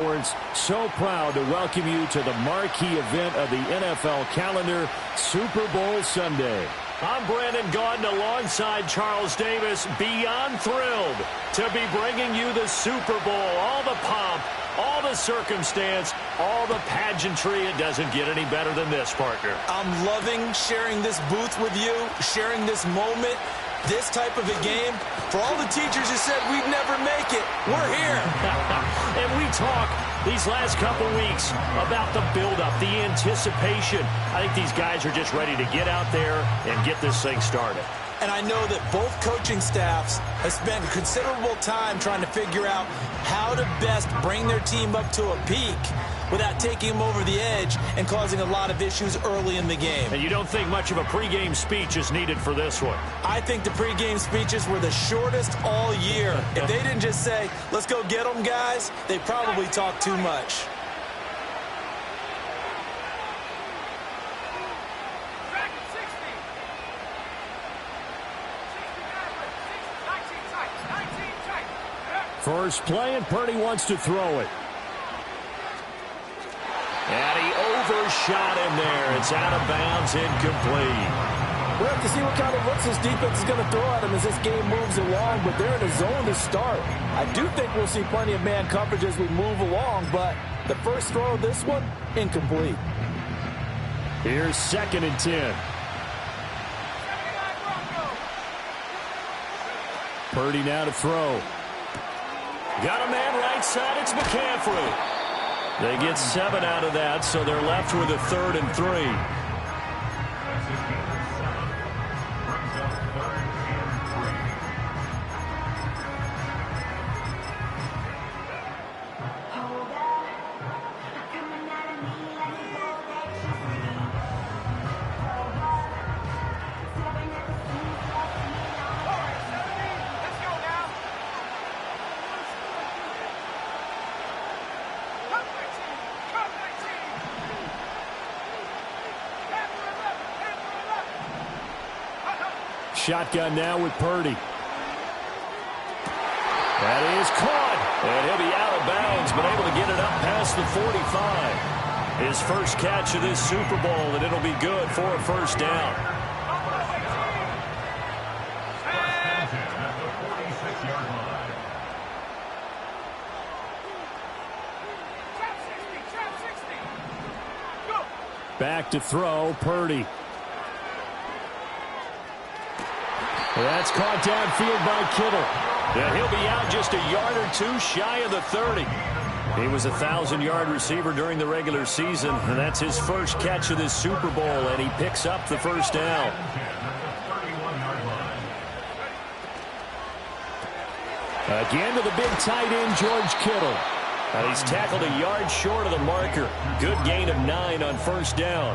So proud to welcome you to the marquee event of the NFL calendar, Super Bowl Sunday. I'm Brandon Gaudin alongside Charles Davis, beyond thrilled to be bringing you the Super Bowl. All the pomp, all the circumstance, all the pageantry. It doesn't get any better than this, partner. I'm loving sharing this booth with you, sharing this moment, this type of a game. For all the teachers who said we'd never make it, we're here. And we talk these last couple weeks about the buildup, the anticipation. I think these guys are just ready to get out there and get this thing started. And I know that both coaching staffs have spent considerable time trying to figure out how to best bring their team up to a peak without taking them over the edge and causing a lot of issues early in the game. And you don't think much of a pregame speech is needed for this one? I think the pregame speeches were the shortest all year. If they didn't just say, let's go get them, guys, they probably talked too much. First play, and Purdy wants to throw it. And he overshot him there. It's out of bounds, incomplete. We'll have to see what kind of looks this defense is going to throw at him as this game moves along, but they're in a zone to start. I do think we'll see plenty of man coverage as we move along, but the first throw of this one, incomplete. Here's 2nd and 10. Purdy now to throw. Got a man right side. It's McCaffrey. They get 7 out of that, so they're left with a 3rd and 3. Shotgun now with Purdy. That is caught. And he'll be out of bounds, but able to get it up past the 45. His first catch of this Super Bowl, and it'll be good for a first down. Back to throw, Purdy. That's caught downfield by Kittle. And he'll be out just a yard or two shy of the 30. He was a 1,000-yard receiver during the regular season, and that's his first catch of this Super Bowl, and he picks up the first down. Again to the big tight end, George Kittle. And he's tackled a yard short of the marker. Good gain of 9 on first down.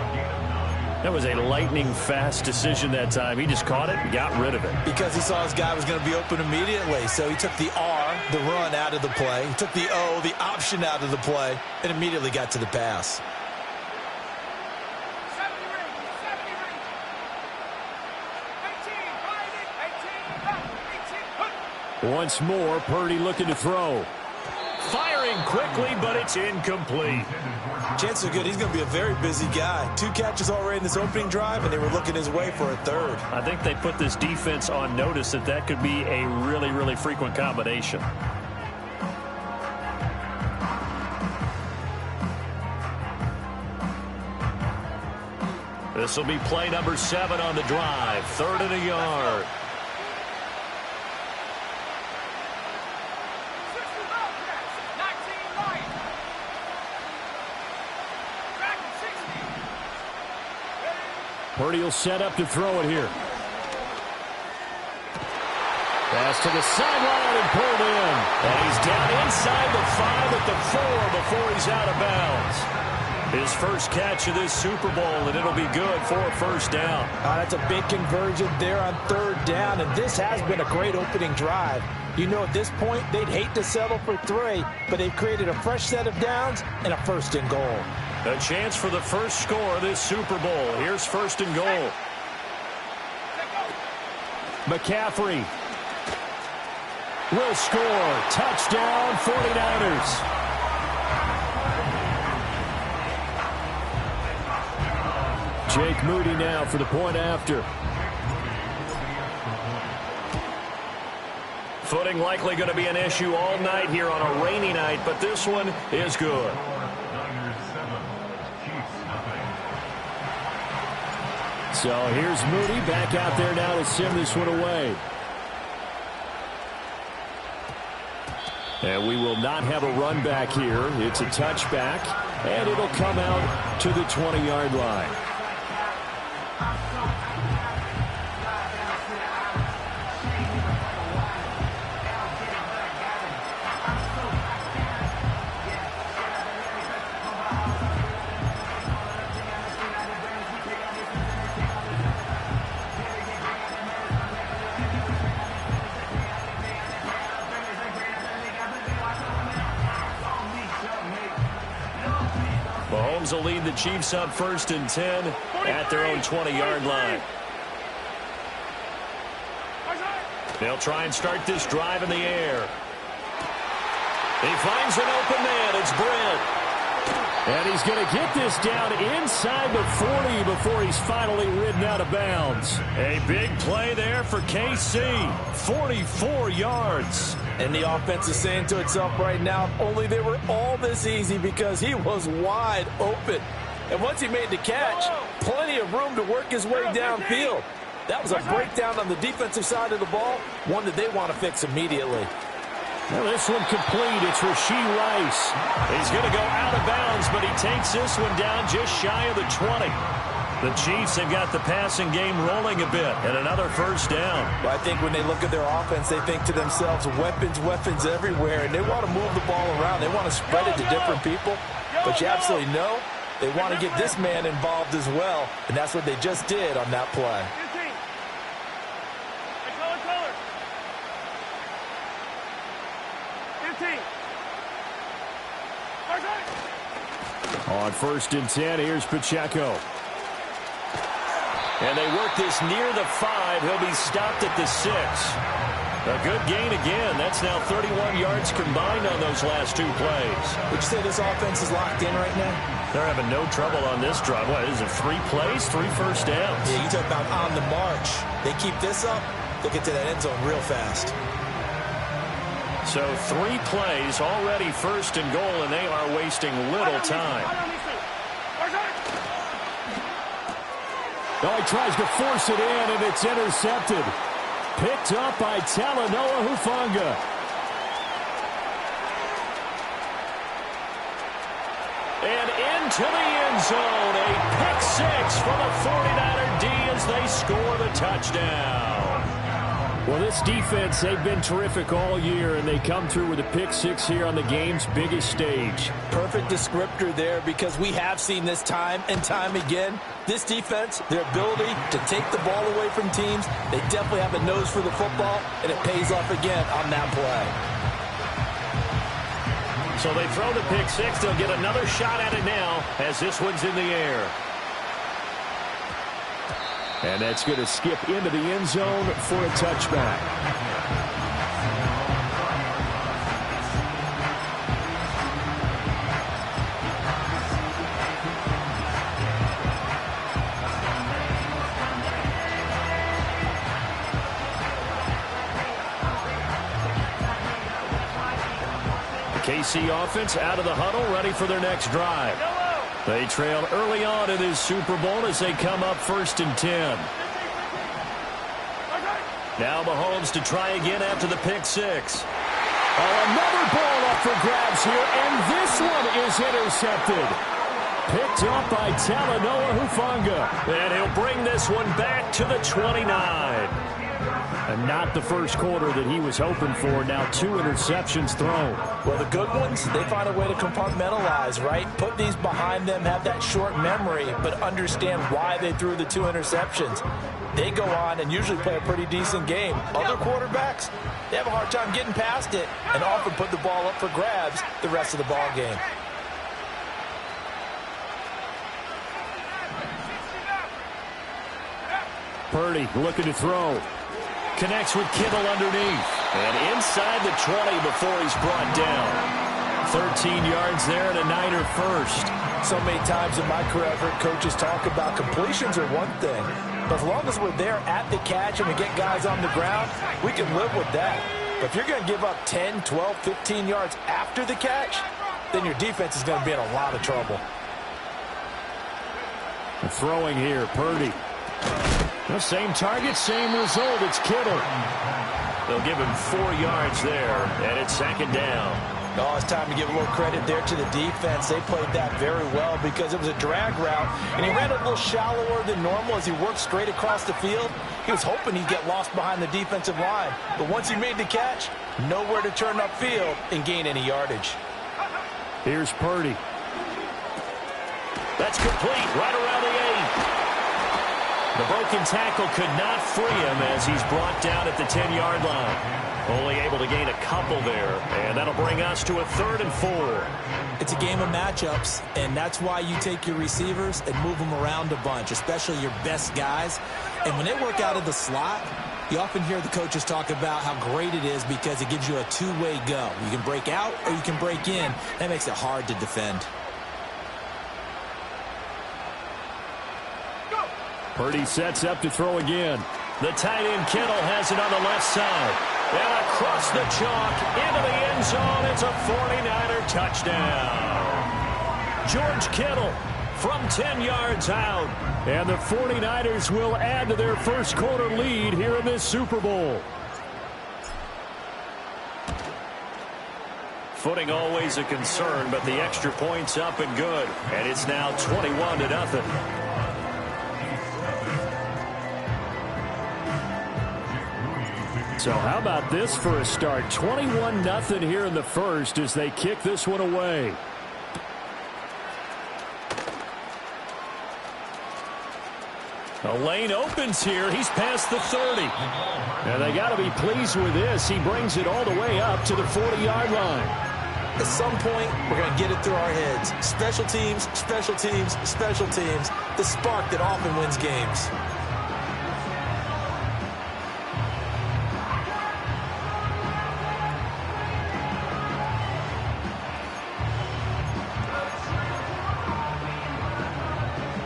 That was a lightning-fast decision that time. He just caught it and got rid of it. Because he saw his guy was going to be open immediately. So he took the R, the run, out of the play. He took the O, the option, out of the play, and immediately got to the pass. Once more, Purdy looking to throw. Firing quickly, but it's incomplete. Chances are good he's going to be a very busy guy. 2 catches already in this opening drive, and they were looking his way for a 3rd. I think they put this defense on notice that that could be a really, really frequent combination. This will be play number 7 on the drive. 3rd and a yard. Purdy will set up to throw it here. Pass to the sideline and pulled in. And he's down inside the 5 at the 4 before he's out of bounds. His first catch of this Super Bowl, and it'll be good for a first down. That's a big conversion there on 3rd down, and this has been a great opening drive. You know, at this point, they'd hate to settle for 3, but they've created a fresh set of downs and a 1st and goal. A chance for the first score of this Super Bowl. Here's 1st and goal. McCaffrey will score. Touchdown, 49ers. Jake Moody now for the point after. Footing likely going to be an issue all night here on a rainy night, but this one is good. So here's Moody back out there now to send this one away. And we will not have a run back here. It's a touchback, and it'll come out to the 20-yard line. Mahomes will lead the Chiefs up 1st and 10 at their own 20-yard line. They'll try and start this drive in the air. He finds an open man. It's Brent. And he's going to get this down inside the 40 before he's finally ridden out of bounds. A big play there for KC. 44 yards. And the offense is saying to itself right now, only they were all this easy because he was wide open. And once he made the catch, plenty of room to work his way downfield. That was a breakdown on the defensive side of the ball, one that they want to fix immediately. Well, this one complete. It's Rashee Rice. He's going to go out of bounds, but he takes this one down just shy of the 20. The Chiefs have got the passing game rolling a bit, and another first down. Well, I think when they look at their offense, they think to themselves, weapons, weapons everywhere, and they want to move the ball around. They want to spread it to different people, but you absolutely know they want to get this man involved as well, and that's what they just did on that play. On 1st and 10, here's Pacheco. And they work this near the 5. He'll be stopped at the 6. A good gain again. That's now 31 yards combined on those last 2 plays. Would you say this offense is locked in right now? They're having no trouble on this drive. What is it, 3 plays, 3 first downs? Yeah, you talk about on the march. They keep this up, they'll get to that end zone real fast. So 3 plays, already 1st and goal, and they are wasting little time. Oh, he tries to force it in, and it's intercepted. Picked up by Talanoa Hufanga. And into the end zone. A pick 6 for the 49er D as they score the touchdown. Well, this defense, they've been terrific all year, and they come through with a pick 6 here on the game's biggest stage. Perfect descriptor there, because we have seen this time and time again. This defense, their ability to take the ball away from teams, they definitely have a nose for the football, and it pays off again on that play. So they throw the pick 6. They'll get another shot at it now as this one's in the air. And that's going to skip into the end zone for a touchback. The KC offense out of the huddle, ready for their next drive. They trail early on in this Super Bowl as they come up 1st and 10. Now Mahomes to try again after the pick 6. Oh, another ball up for grabs here, and this one is intercepted. Picked up by Talanoa Hufanga. And he'll bring this one back to the 29. And not the first quarter that he was hoping for. Now 2 interceptions thrown. Well, the good ones, they find a way to compartmentalize, right? Put these behind them, have that short memory, but understand why they threw the 2 interceptions. They go on and usually play a pretty decent game. Other quarterbacks, they have a hard time getting past it and often put the ball up for grabs the rest of the ball game. Purdy looking to throw. Connects with Kittle underneath. And inside the 20 before he's brought down. 13 yards there and a Niner first. So many times in my career, I've heard coaches talk about completions are one thing. But as long as we're there at the catch and we get guys on the ground, we can live with that. But if you're going to give up 10, 12, 15 yards after the catch, then your defense is going to be in a lot of trouble. Throwing here, Purdy. The same target, same result. It's Kittle. They'll give him 4 yards there, and it's second down. Oh, it's time to give a little credit there to the defense. They played that very well because it was a drag route, and he ran a little shallower than normal as he worked straight across the field. He was hoping he'd get lost behind the defensive line, but once he made the catch, nowhere to turn upfield and gain any yardage. Here's Purdy. That's complete, right around the 8. The broken tackle could not free him as he's brought down at the 10-yard line. Only able to gain a couple there, and that'll bring us to a 3rd and 4. It's a game of matchups, and that's why you take your receivers and move them around a bunch, especially your best guys. And when they work out of the slot, you often hear the coaches talk about how great it is because it gives you a two-way go. You can break out or you can break in. That makes it hard to defend. Purdy sets up to throw again. The tight end Kittle has it on the left side. And across the chalk, into the end zone, it's a 49er touchdown. George Kittle from 10 yards out. And the 49ers will add to their first quarter lead here in this Super Bowl. Footing always a concern, but the extra point's up and good. And it's now 21-0. So how about this for a start? 21-0 here in the first as they kick this one away. The lane opens here. He's past the 30. And they got to be pleased with this. He brings it all the way up to the 40-yard line. At some point, we're going to get it through our heads. Special teams, special teams, special teams. The spark that often wins games.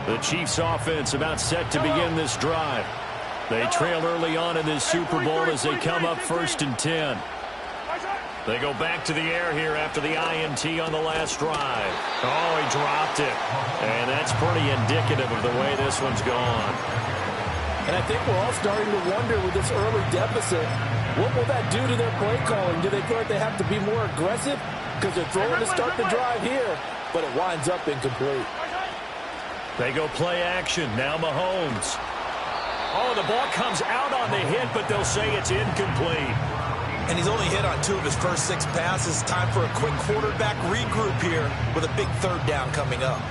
The Chiefs offense about set to begin this drive. They trail early on in this Super Bowl as they come up 1st and 10. They go back to the air here after the INT on the last drive. Oh, he dropped it. And that's pretty indicative of the way this one's gone. And I think we're all starting to wonder with this early deficit, what will that do to their play calling? Do they feel like they have to be more aggressive? Because they're throwing to start the drive here, but it winds up incomplete. They go play action. Now Mahomes. Oh, the ball comes out on the hit, but they'll say it's incomplete. And he's only hit on 2 of his first 6 passes. Time for a quick quarterback regroup here with a big 3rd down coming up.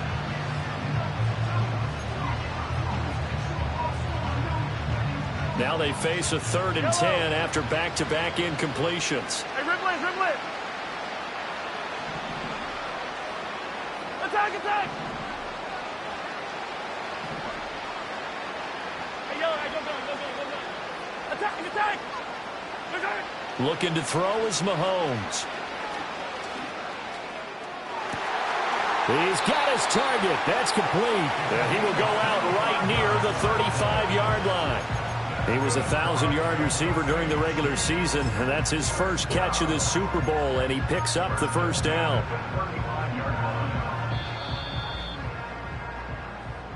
Now they face a 3rd and 10 after back-to-back incompletions. Hey, Ridley. Attack! Attack! Looking to throw is Mahomes. He's got his target. That's complete. And he will go out right near the 35-yard line. He was a 1,000-yard receiver during the regular season, and that's his first catch of this Super Bowl, and he picks up the first down.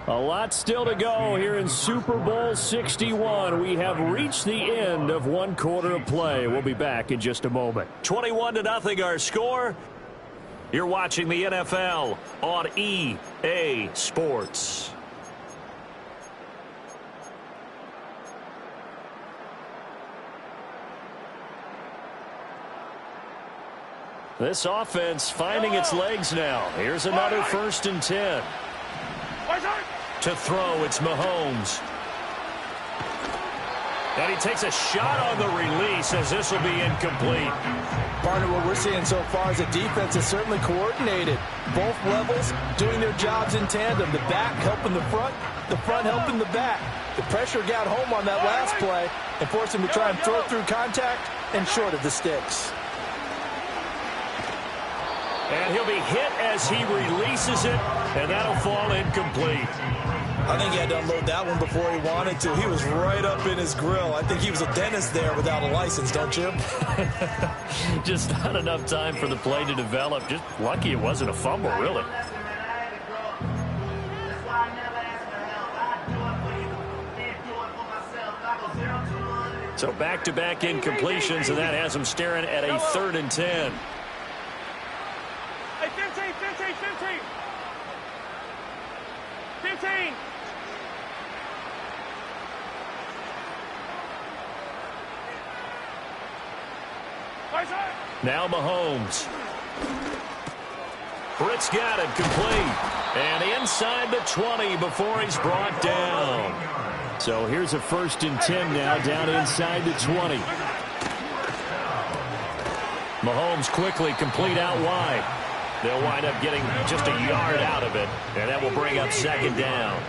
A lot still to go here in Super Bowl 61. We have reached the end of 1 quarter of play. We'll be back in just a moment. 21-0 our score. You're watching the NFL on EA Sports. This offense finding its legs now. Here's another 1st and 10. To throw, it's Mahomes. And he takes a shot on the release as this will be incomplete. Partner, what we're seeing so far is the defense is certainly coordinated. Both levels doing their jobs in tandem. The back helping the front helping the back. The pressure got home on that last play and forced him to try and throw through contact and short of the sticks. And he'll be hit as he releases it, and that'll fall incomplete. I think he had to unload that one before he wanted to. He was right up in his grill. I think he was a dentist there without a license, don't you? Just not enough time for the play to develop. Just lucky it wasn't a fumble, really. So back-to-back incompletions, and that has him staring at a 3rd and 10. Hey, 15, 15, 15. 15. Now Mahomes. Britt's got it complete. And inside the 20 before he's brought down. So here's a 1st and 10 now down inside the 20. Mahomes quickly complete out wide. They'll wind up getting just a yard out of it. And that will bring up 2nd down.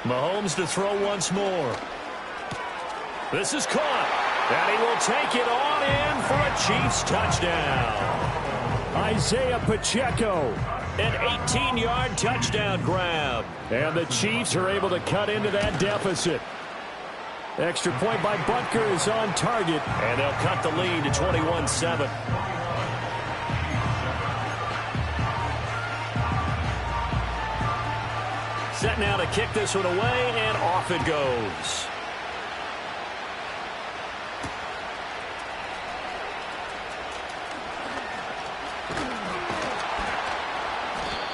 Mahomes to throw once more. This is caught. And he will take it on in for a Chiefs touchdown. Isaiah Pacheco. An 18-yard touchdown grab. And the Chiefs are able to cut into that deficit. Extra point by Butker is on target. And they'll cut the lead to 21-7. Set now to kick this one away, and off it goes.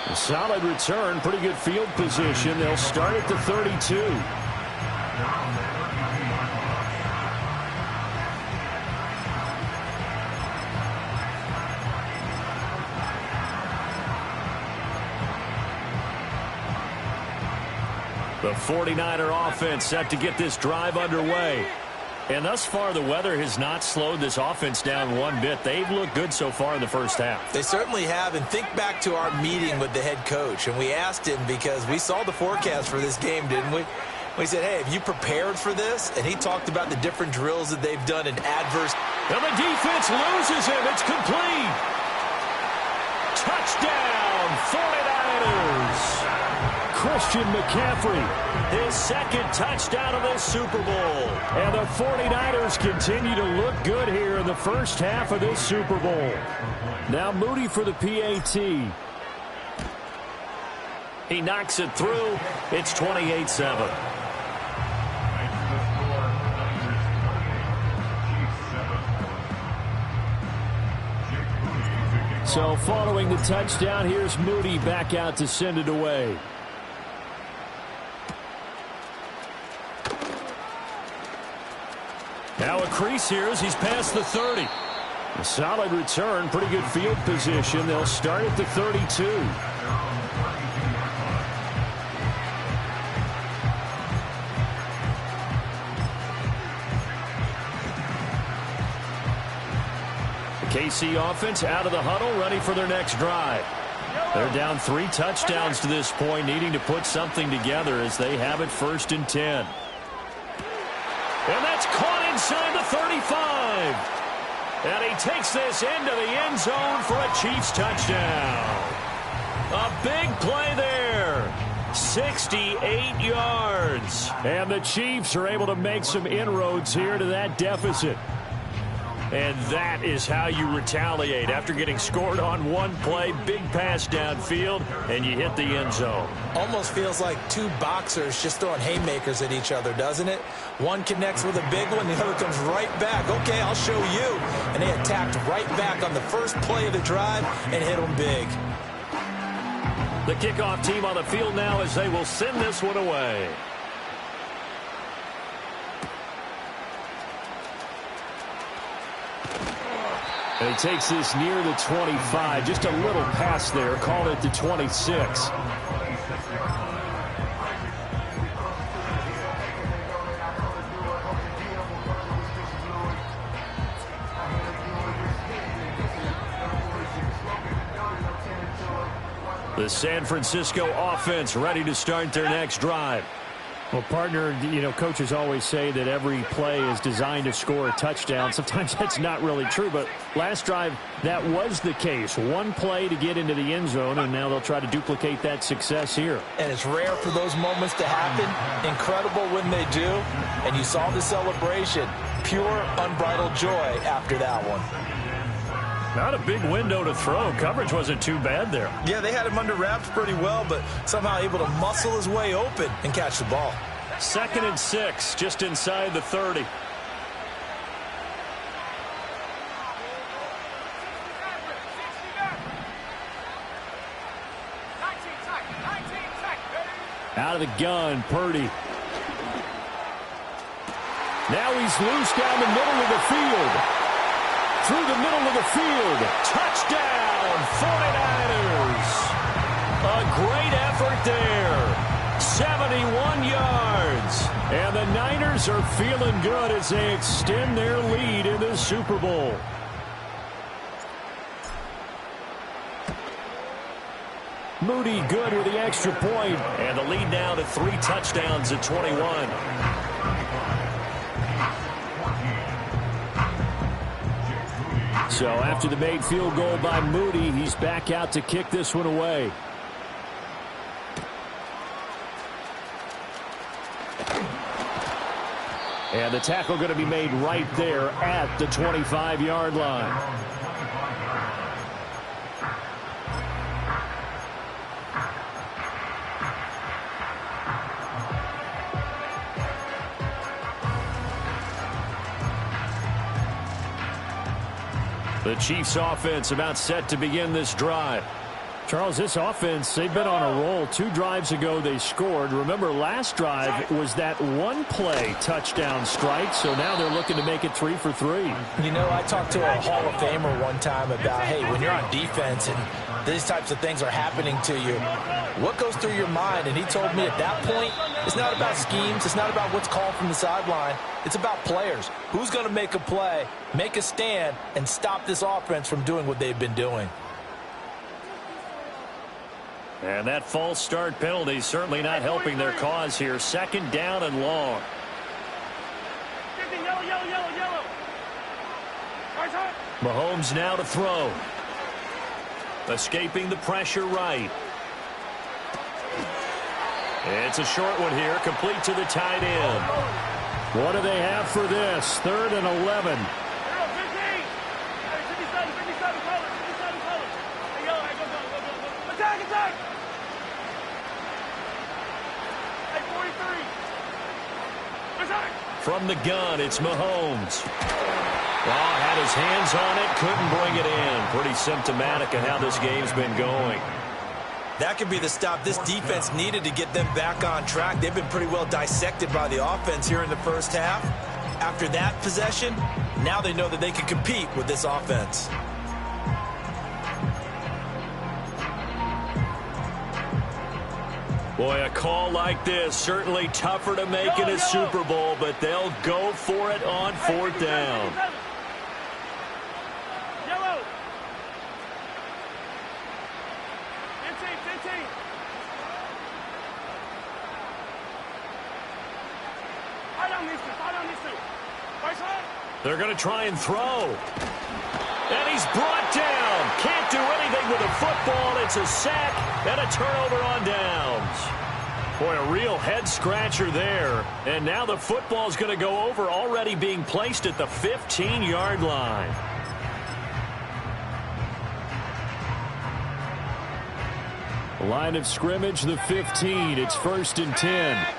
A solid return, pretty good field position. They'll start at the 32. The 49er offense set to get this drive underway. And thus far, the weather has not slowed this offense down one bit. They've looked good so far in the first half. They certainly have. And think back to our meeting with the head coach. And we asked him because we saw the forecast for this game, didn't we? We said, hey, have you prepared for this? And he talked about the different drills that they've done in adverse. And the defense loses him. It's complete. Touchdown, 49ers. Christian McCaffrey, his 2nd touchdown of this Super Bowl. And the 49ers continue to look good here in the first half of this Super Bowl. Now Moody for the PAT. He knocks it through. It's 28-7. So following the touchdown, here's Moody back out to send it away. Now a crease here as he's past the 30. A solid return, pretty good field position. They'll start at the 32. The KC offense out of the huddle, ready for their next drive. They're down 3 touchdowns to this point, needing to put something together as they have it 1st and 10. And that's caught inside the 35. And he takes this into the end zone for a Chiefs touchdown. A big play there. 68 yards. And the Chiefs are able to make some inroads here to that deficit. And that is how you retaliate after getting scored on one play. Big pass downfield, and you hit the end zone. Almost feels like 2 boxers just throwing haymakers at each other, doesn't it? One connects with a big one, the other comes right back. Okay, I'll show you. And they attacked right back on the first play of the drive and hit them big. The kickoff team on the field now as they will send this one away. And he takes this near the 25. Just a little pass there. Called it the 26. The San Francisco offense ready to start their next drive. Well, partner, coaches always say that every play is designed to score a touchdown. Sometimes that's not really true, but last drive, that was the case. One play to get into the end zone, and now they'll try to duplicate that success here. And it's rare for those moments to happen. Incredible when they do. And you saw the celebration. Pure, unbridled joy after that one. Not a big window to throw. Coverage wasn't too bad there. Yeah, they had him under wraps pretty well, but somehow able to muscle his way open and catch the ball. 2nd and 6, just inside the 30. Out of the gun, Purdy. Now he's loose down the middle of the field. Through the middle of the field. Touchdown, 49ers. A great effort there. 71 yards. And the Niners are feeling good as they extend their lead in the Super Bowl. Moody good with the extra point. And the lead now to 3 touchdowns at 21. So after the made field goal by Moody, he's back out to kick this one away. And the tackle going to be made right there at the 25-yard line. The Chiefs offense about set to begin this drive. Charles, this offense, they've been on a roll. 2 drives ago they scored. Remember, last drive was that one-play touchdown strike, so now they're looking to make it 3 for 3. I talked to a Hall of Famer one time about, hey, when you're on defense and these types of things are happening to you, what goes through your mind? And he told me at that point, it's not about schemes. It's not about what's called from the sideline. It's about players. Who's going to make a play, make a stand, and stop this offense from doing what they've been doing? And that false start penalty certainly not helping their cause here. 2nd down and long. Yellow. Mahomes now to throw. Escaping the pressure right. It's a short one here, complete to the tight end. What do they have for this? 3rd and 11. Attack! From the gun, it's Mahomes. Had his hands on it, couldn't bring it in. Pretty symptomatic of how this game's been going. That could be the stop this defense needed to get them back on track. They've been pretty well dissected by the offense here in the first half. After that possession, now they know that they can compete with this offense. Boy, a call like this, certainly tougher to make in a Super Bowl, but they'll go for it on 4th down. Yellow. 15. Fight on these two. They're going to try and throw. And he's brought down. Can't do anything with the football. It's a sack and a turnover on downs. Boy, a real head-scratcher there. And now the football's going to go over, already being placed at the 15-yard line. Line of scrimmage, the 15. It's 1st and 10.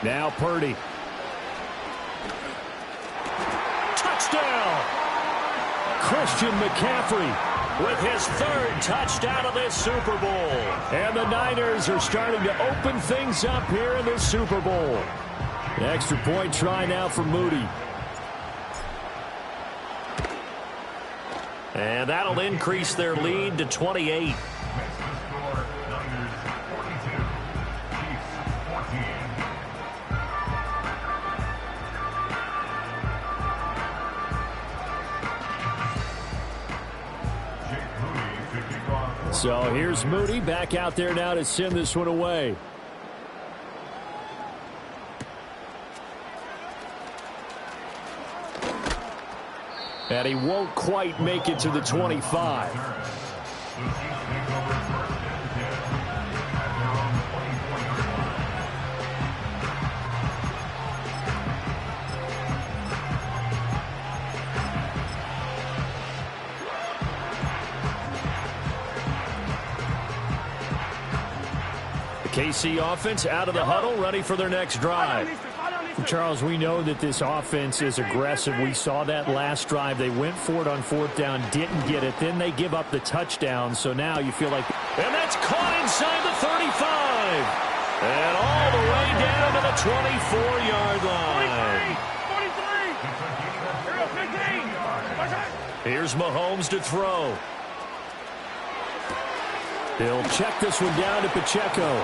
Now Purdy. Touchdown! Christian McCaffrey with his 3rd touchdown of this Super Bowl. And the Niners are starting to open things up here in the Super Bowl. The extra point try now for Moody. And that'll increase their lead to 28. So here's Moody back out there now to send this one away. And he won't quite make it to the 25. KC offense out of the huddle, ready for their next drive. Charles, we know that this offense is aggressive. We saw that last drive. They went for it on fourth down, didn't get it. Then they give up the touchdown. So now you feel like... And that's caught inside the 35. And all the way down to the 24-yard line. Here's Mahomes to throw. He'll check this one down to Pacheco.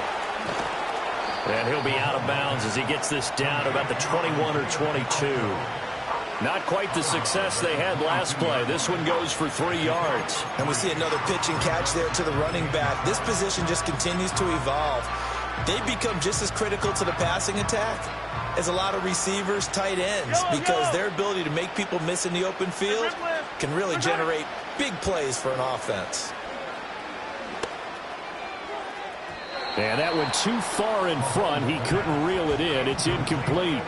And he'll be out of bounds as he gets this down to about the 21 or 22. Not quite the success they had last play. This one goes for 3 yards. And we see another pitch and catch there to the running back. This position just continues to evolve. They become just as critical to the passing attack as a lot of receivers, tight ends, because their ability to make people miss in the open field can really generate big plays for an offense. And that went too far in front. He couldn't reel it in. It's incomplete.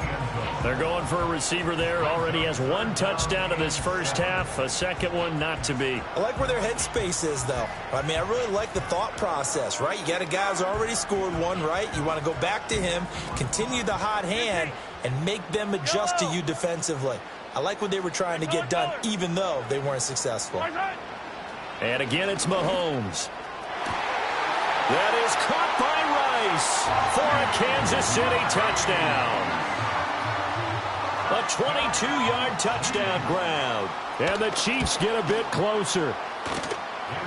They're going for a receiver there. Already has 1 touchdown in this first half. A second one not to be. I like where their headspace is, though. I mean, I really like the thought process, right? You got a guy who's already scored 1, right? You want to go back to him, continue the hot hand, and make them adjust to you defensively. I like what they were trying to get done, even though they weren't successful. And again, it's Mahomes. That is caught by Rice for a Kansas City touchdown. A 22-yard touchdown grab. And the Chiefs get a bit closer.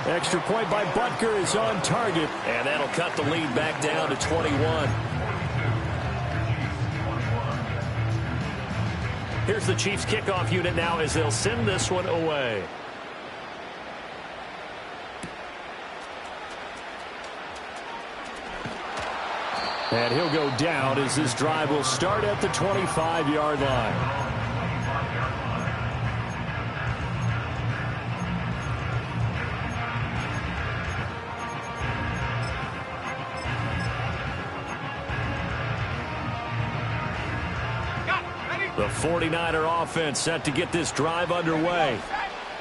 Extra point by Butker is on target. And that'll cut the lead back down to 21. Here's the Chiefs kickoff unit now as they'll send this one away. And he'll go down as this drive will start at the 25-yard line. The 49er offense set to get this drive underway.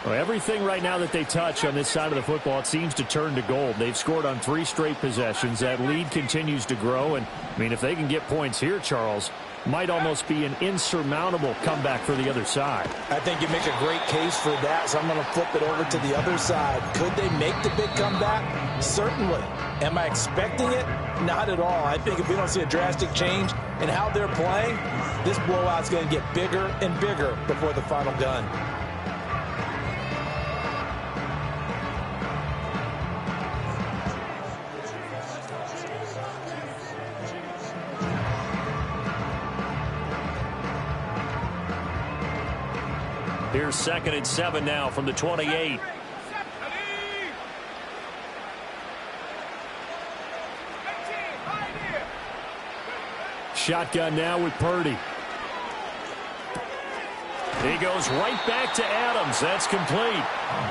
Well, everything right now that they touch on this side of the football, it seems to turn to gold. They've scored on 3 straight possessions. That lead continues to grow. And, I mean, if they can get points here, Charles, might almost be an insurmountable comeback for the other side. I think you make a great case for that, so I'm going to flip it over to the other side. Could they make the big comeback? Certainly. Am I expecting it? Not at all. I think if we don't see a drastic change in how they're playing, this blowout's going to get bigger and bigger before the final gun. Here's 2nd and 7 now from the 28. Shotgun now with Purdy. He goes right back to Adams. That's complete.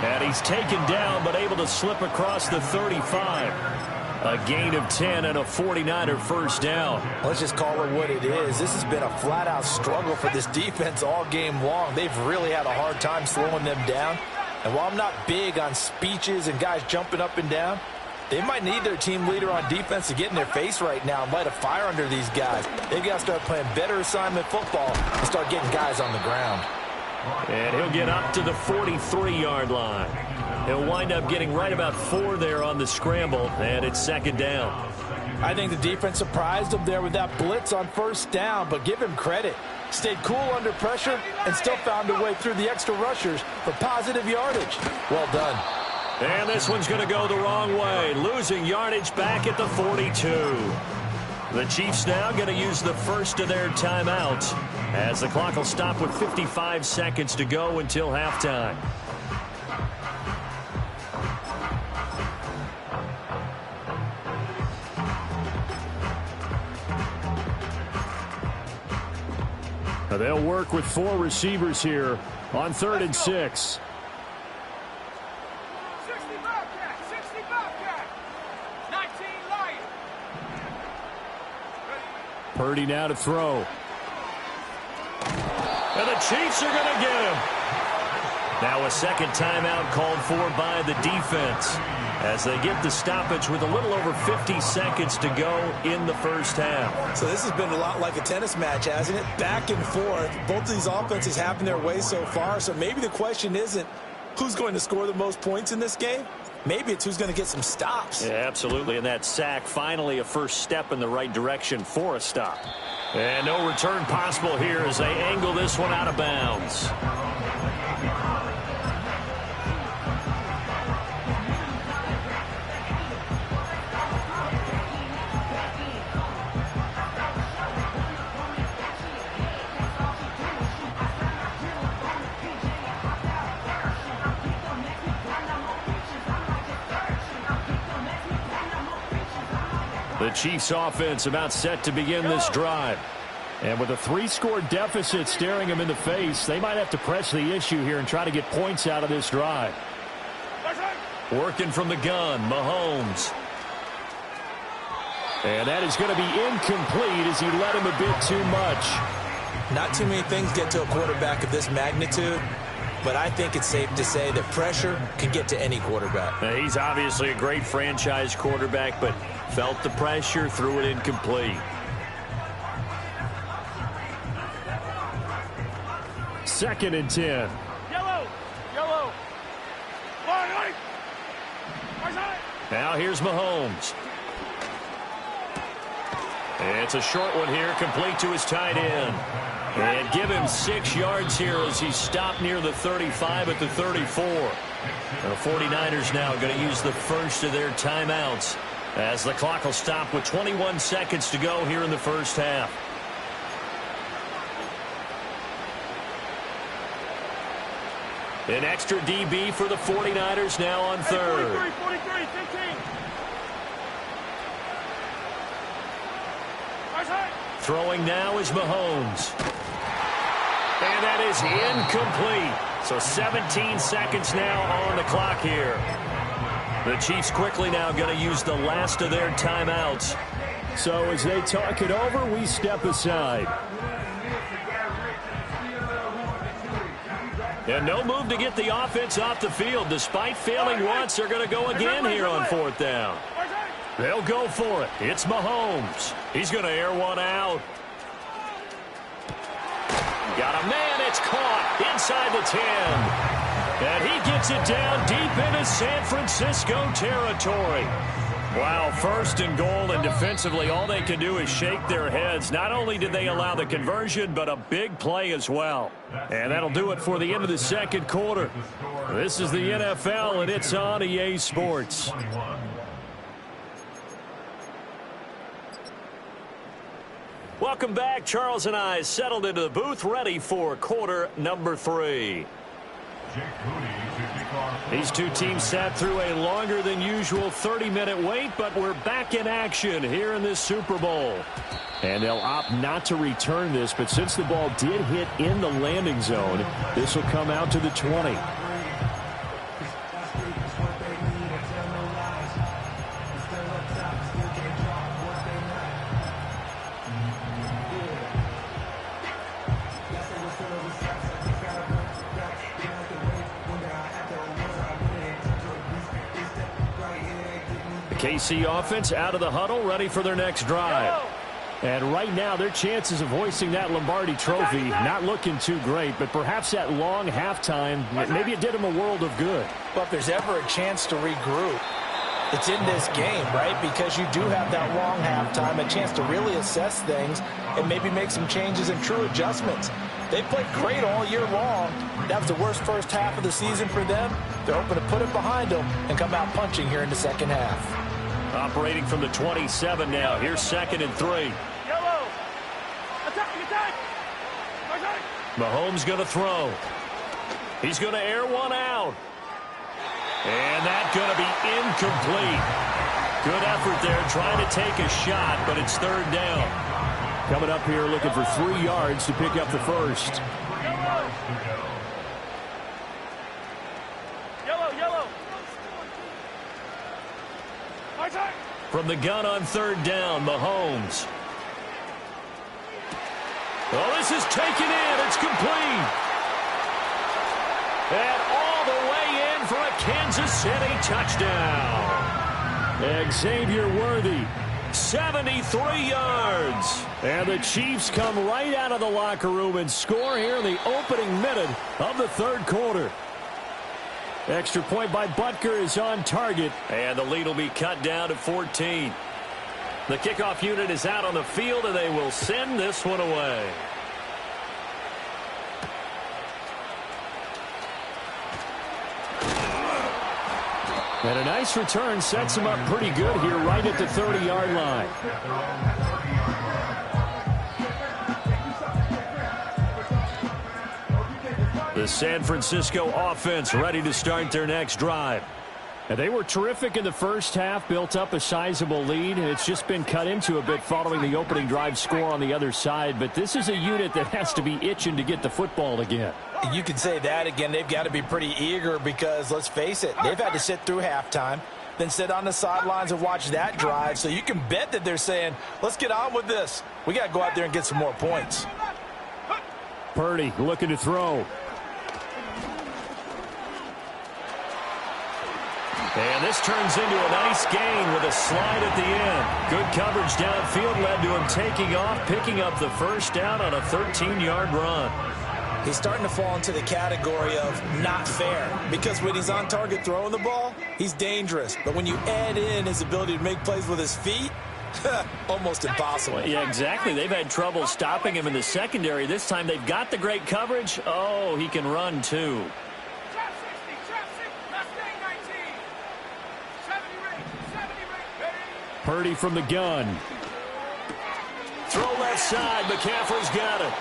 And he's taken down but able to slip across the 35. A gain of 10 and a 49er first down. Let's just call it what it is. This has been a flat-out struggle for this defense all game long. They've really had a hard time slowing them down. And while I'm not big on speeches and guys jumping up and down, they might need their team leader on defense to get in their face right now and light a fire under these guys. They've got to start playing better assignment football and start getting guys on the ground. And he'll get up to the 43-yard line. He'll wind up getting right about 4 there on the scramble, and it's 2nd down. I think the defense surprised him there with that blitz on first down, but give him credit. Stayed cool under pressure and still found a way through the extra rushers for positive yardage. Well done. And this one's going to go the wrong way, losing yardage back at the 42. The Chiefs now going to use the first of their timeouts as the clock will stop with 55 seconds to go until halftime. They'll work with 4 receivers here on 3rd and 6. 60 Bobcat, 60 Bobcat, 19 Lion. Purdy now to throw. And the Chiefs are going to get him. Now a second timeout called for by the defense as they get the stoppage with a little over 50 seconds to go in the first half. So this has been a lot like a tennis match, hasn't it? Back and forth. Both of these offenses having their way so far. So maybe the question isn't who's going to score the most points in this game. Maybe it's who's going to get some stops. Yeah, absolutely. And that sack, finally a first step in the right direction for a stop. And no return possible here as they angle this one out of bounds. The Chiefs offense about set to begin this drive. And with a 3-score deficit staring them in the face, they might have to press the issue here and try to get points out of this drive. Working from the gun, Mahomes. And that is going to be incomplete as he led him a bit too much. Not too many things get to a quarterback of this magnitude, but I think it's safe to say that pressure can get to any quarterback. Now, he's obviously a great franchise quarterback, but felt the pressure, threw it incomplete. Second and 10. Yellow, yellow. Now here's Mahomes. It's a short one here, complete to his tight end. And give him 6 yards here as he's stopped near the 35 at the 34. And the 49ers now going to use the first of their timeouts as the clock will stop with 21 seconds to go here in the first half. An extra DB for the 49ers now on third. 43, 15. Throwing now is Mahomes. And that is incomplete. So 17 seconds now on the clock here. The Chiefs quickly now going to use the last of their timeouts. So as they talk it over, we step aside. And no move to get the offense off the field. Despite failing once, they're going to go again here on 4th down. They'll go for it. It's Mahomes. He's going to air one out. Got a man. It's caught inside the 10. And he gets it down deep into San Francisco territory. Wow, 1st and goal, and defensively all they can do is shake their heads. Not only did they allow the conversion, but a big play as well. And that'll do it for the end of the second quarter. This is the NFL, and it's on EA Sports. Welcome back. Charles and I settled into the booth, ready for quarter number 3. These two teams sat through a longer than usual 30-minute wait, but we're back in action here in this Super Bowl. And they'll opt not to return this, but since the ball did hit in the landing zone, this will come out to the 20. KC offense out of the huddle, ready for their next drive. And right now, their chances of hoisting that Lombardi trophy not looking too great, but perhaps that long halftime, maybe it did them a world of good. Well, if there's ever a chance to regroup, it's in this game, right? Because you do have that long halftime, a chance to really assess things and maybe make some changes and true adjustments. They played great all year long. That was the worst first half of the season for them. They're hoping to put it behind them and come out punching here in the second half. Operating from the 27 now. Here's 2nd and 3. Yellow. Attack. Mahomes going to throw. He's going to air one out. And that's going to be incomplete. Good effort there trying to take a shot, but it's 3rd down. Coming up here looking for 3 yards to pick up the first. Yellow. From the gun on 3rd down, Mahomes. Oh, this is taken in. It's complete. And all the way in for a Kansas City touchdown. Xavier Worthy, 73 yards. And the Chiefs come right out of the locker room and score here in the opening minute of the 3rd quarter. Extra point by Butker is on target. And the lead will be cut down to 14. The kickoff unit is out on the field, and they will send this one away. And a nice return sets him up pretty good here right at the 30-yard line. The San Francisco offense ready to start their next drive. And they were terrific in the first half, built up a sizable lead, and it's just been cut into a bit following the opening drive score on the other side. But this is a unit that has to be itching to get the football again. You can say that again. They've got to be pretty eager because, let's face it, they've had to sit through halftime, then sit on the sidelines and watch that drive. So you can bet that they're saying, let's get on with this. We got to go out there and get some more points. Purdy looking to throw. And this turns into a nice gain with a slide at the end. Good coverage downfield led to him taking off, picking up the first down on a 13-yard run. He's starting to fall into the category of not fair because when he's on target throwing the ball, he's dangerous. But when you add in his ability to make plays with his feet, almost impossible. Well, yeah, exactly. They've had trouble stopping him in the secondary. This time they've got the great coverage. Oh, he can run too. Purdy from the gun. Throw left side. McCaffrey's got it.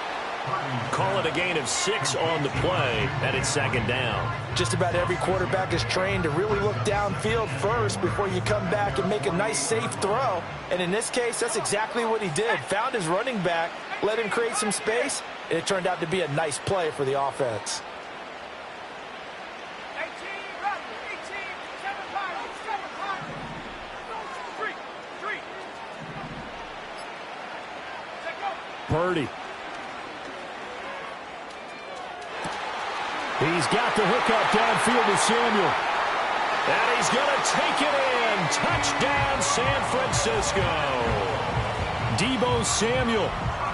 Call it a gain of 6 on the play, and it's 2nd down. Just about every quarterback is trained to really look downfield first before you come back and make a nice, safe throw. And in this case, that's exactly what he did. Found his running back, let him create some space, and it turned out to be a nice play for the offense. Purdy. He's got the hookup downfield to Samuel. And he's going to take it in. Touchdown, San Francisco. Deebo Samuel,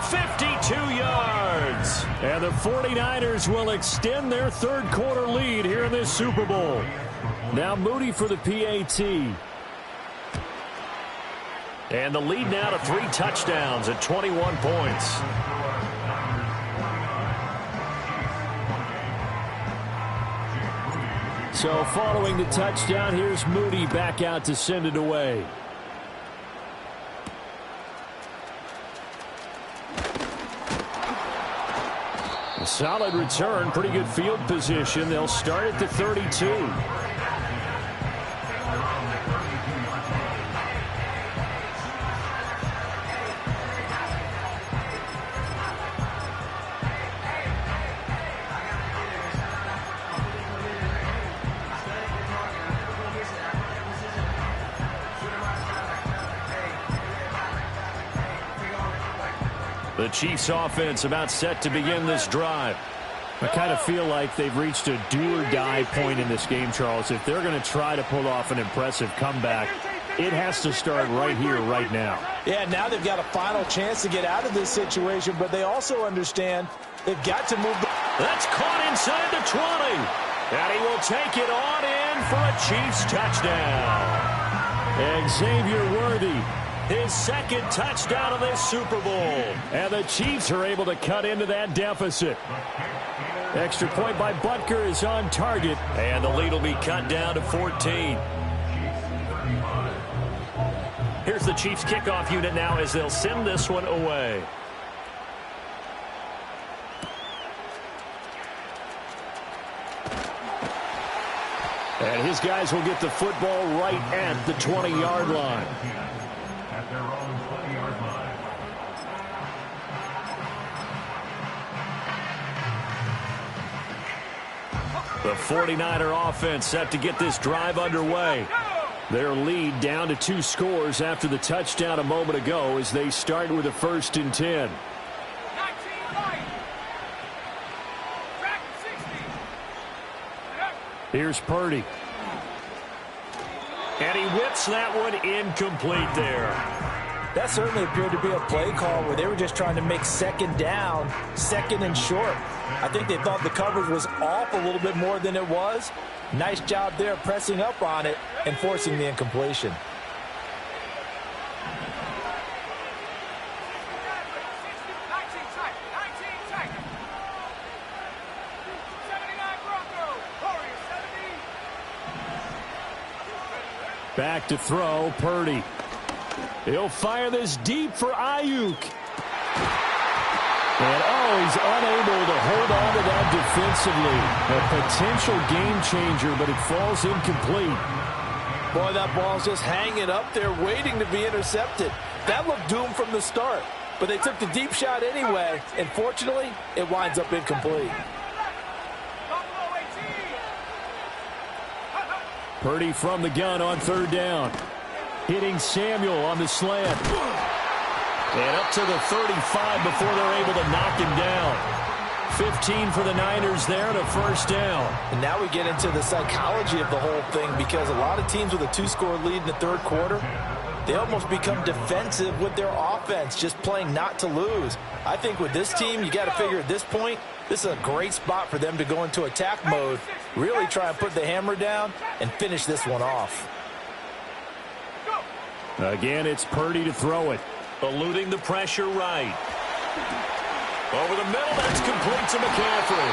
52 yards. And the 49ers will extend their 3rd quarter lead here in this Super Bowl. Now Moody for the PAT. And the lead now to 3 touchdowns at 21 points. So following the touchdown, here's Moody back out to send it away. A solid return, pretty good field position. They'll start at the 32. The Chiefs offense about set to begin this drive. I kind of feel like they've reached a do-or-die point in this game, Charles. If they're going to try to pull off an impressive comeback, it has to start right here, right now. Yeah, now they've got a final chance to get out of this situation, but they also understand they've got to move. That's caught inside the 20. And he will take it on in for a Chiefs touchdown. Xavier Worthy, his 2nd touchdown of this Super Bowl. And the Chiefs are able to cut into that deficit. Extra point by Butker is on target. And the lead will be cut down to 14. Here's the Chiefs kickoff unit now as they'll send this one away. And his guys will get the football right at the 20-yard line. The 49er offense set to get this drive underway. Their lead down to 2 scores after the touchdown a moment ago as they start with a 1st and 10. Here's Purdy. And he whips that one incomplete there. That certainly appeared to be a play call where they were just trying to make 2nd down, 2nd and short. I think they thought the coverage was off a little bit more than it was. Nice job there pressing up on it and forcing the incompletion. Back to throw, Purdy. He'll fire this deep for Ayuk. And, he's unable to hold on to that defensively. A potential game changer, but it falls incomplete. Boy, that ball's just hanging up there waiting to be intercepted. That looked doomed from the start. But they took the deep shot anyway, and fortunately, it winds up incomplete. Purdy from the gun on 3rd down. Hitting Samuel on the slant. And up to the 35 before they're able to knock him down. 15 for the Niners there and a 1st down. And now we get into the psychology of the whole thing because a lot of teams with a 2-score lead in the 3rd quarter, they almost become defensive with their offense, just playing not to lose. I think with this team, you got to figure at this point, this is a great spot for them to go into attack mode, really try and put the hammer down and finish this one off. Again, it's Purdy to throw it. Eluding the pressure right. Over the middle, that's complete to McCaffrey.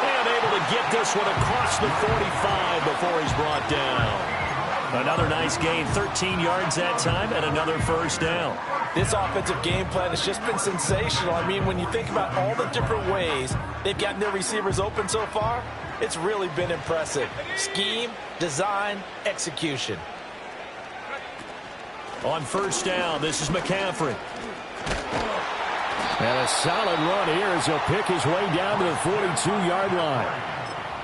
And able to get this one across the 45 before he's brought down. Another nice gain, 13 yards that time, and another 1st down. This offensive game plan has just been sensational. I mean, when you think about all the different ways they've gotten their receivers open so far, it's really been impressive. Scheme, design, execution. On 1st down, this is McCaffrey. And a solid run here as he'll pick his way down to the 42-yard line.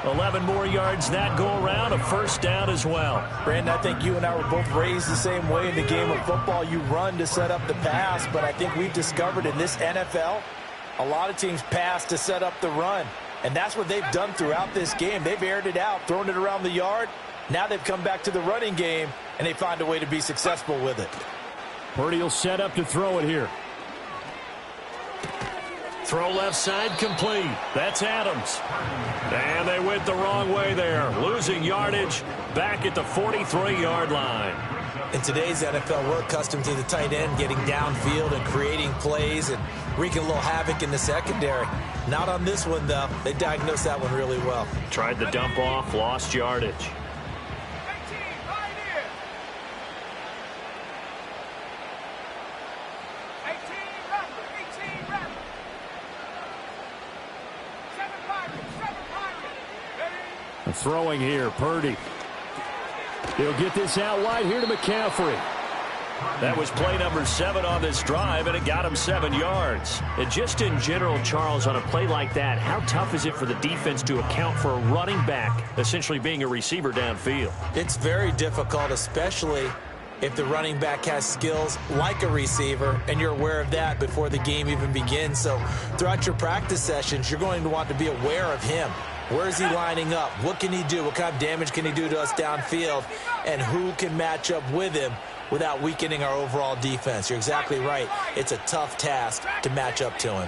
11 more yards that go around, a 1st down as well. Brandon, I think you and I were both raised the same way in the game of football. You run to set up the pass, but I think we've discovered in this NFL, a lot of teams pass to set up the run. And that's what they've done throughout this game. They've aired it out, thrown it around the yard. Now they've come back to the running game, and they find a way to be successful with it. Purdy will set up to throw it here. Throw left side complete. That's Adams. And they went the wrong way there. Losing yardage back at the 43-yard line. In today's NFL, we're accustomed to the tight end getting downfield and creating plays and wreaking a little havoc in the secondary. Not on this one, though. They diagnosed that one really well. Tried the dump off, lost yardage. Throwing here, Purdy. He'll get this out wide here to McCaffrey. That was play number 7 on this drive, and it got him 7 yards. And just in general, Charles, on a play like that, how tough is it for the defense to account for a running back essentially being a receiver downfield? It's very difficult, especially if the running back has skills like a receiver, and you're aware of that before the game even begins. So throughout your practice sessions, you're going to want to be aware of him. Where is he lining up? What can he do? What kind of damage can he do to us downfield? And who can match up with him without weakening our overall defense? You're exactly right. It's a tough task to match up to him.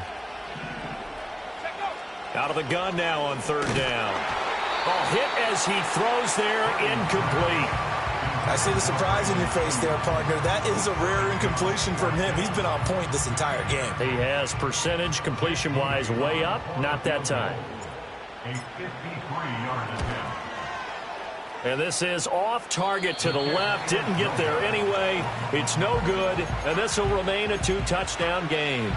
Out of the gun now on 3rd down. Hit as he throws there, incomplete. I see the surprise in your face there, partner. That is a rare incompletion from him. He's been on point this entire game. He has percentage completion-wise way up, not that time. A 53-yard attempt. And this is off target to the left. Didn't get there anyway. It's no good, and this will remain a 2-touchdown game.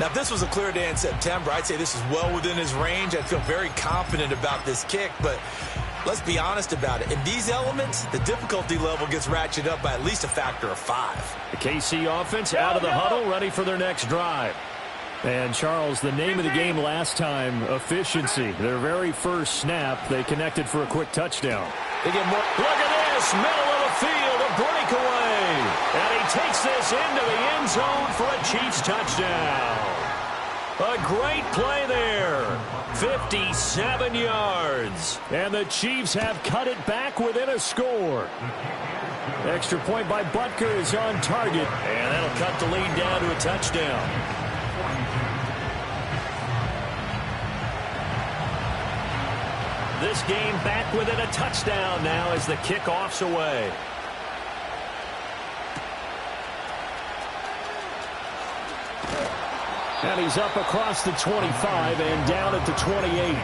Now, if this was a clear day in September, I'd say this is well within his range. I'd feel very confident about this kick, but let's be honest about it. In these elements, the difficulty level gets ratcheted up by at least a factor of 5. The KC offense out of the huddle, ready for their next drive. And, Charles, the name of the game last time, efficiency. Their very first snap, they connected for a quick touchdown. They get more. Look at this, middle of the field, a breakaway. And he takes this into the end zone for a Chiefs touchdown. A great play there. 57 yards. And the Chiefs have cut it back within a score. Extra point by Butker is on target. And that'll cut the lead down to a touchdown. This game back within a touchdown now as the kickoff's away. And he's up across the 25 and down at the 28.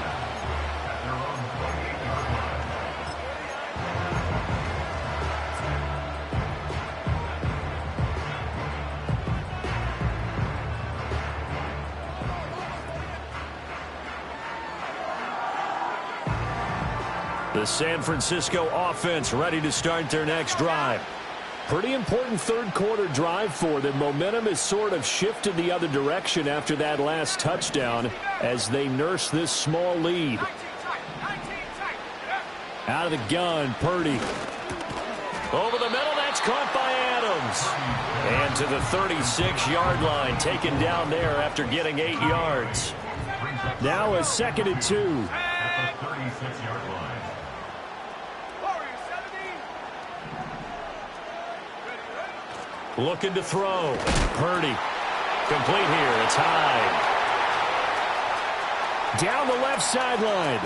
The San Francisco offense ready to start their next drive. Pretty important third quarter drive for them. Momentum has sort of shifted the other direction after that last touchdown as they nurse this small lead. Out of the gun, Purdy. Over the middle, that's caught by Adams. And to the 36-yard line, taken down there after getting 8 yards. Now a 2nd and 2. Looking to throw. Purdy. Complete here. It's high. Down the left sideline.